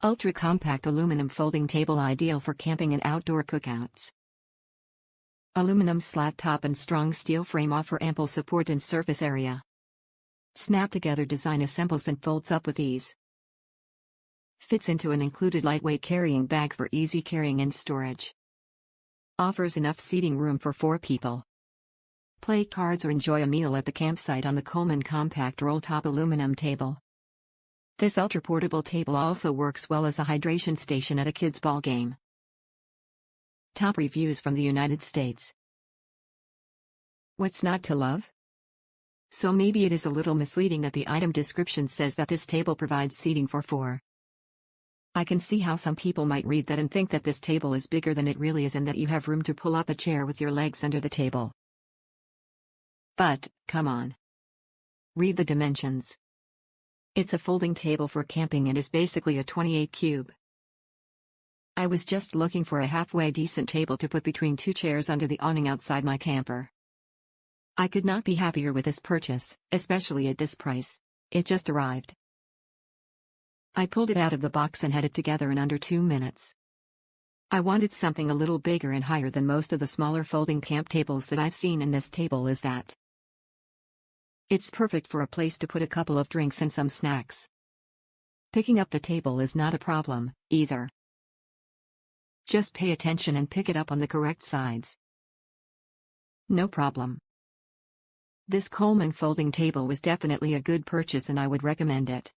Ultra-compact aluminum folding table ideal for camping and outdoor cookouts. Aluminum slat top and strong steel frame offer ample support and surface area. Snap-together design assembles and folds up with ease. Fits into an included lightweight carrying bag for easy carrying and storage. Offers enough seating room for 4 people. Play cards or enjoy a meal at the campsite on the Coleman compact roll-top aluminum table. This ultra-portable table also works well as a hydration station at a kids' ball game. Top reviews from the United States. What's not to love? So maybe it is a little misleading that the item description says that this table provides seating for 4. I can see how some people might read that and think that this table is bigger than it really is and that you have room to pull up a chair with your legs under the table. But, come on. Read the dimensions. It's a folding table for camping and is basically a 28 cube. I was just looking for a halfway decent table to put between 2 chairs under the awning outside my camper. I could not be happier with this purchase, especially at this price. It just arrived. I pulled it out of the box and had it together in under 2 minutes. I wanted something a little bigger and higher than most of the smaller folding camp tables that I've seen, and this table is that. It's perfect for a place to put a couple of drinks and some snacks. Picking up the table is not a problem, either. Just pay attention and pick it up on the correct sides. No problem. This Coleman folding table was definitely a good purchase and I would recommend it.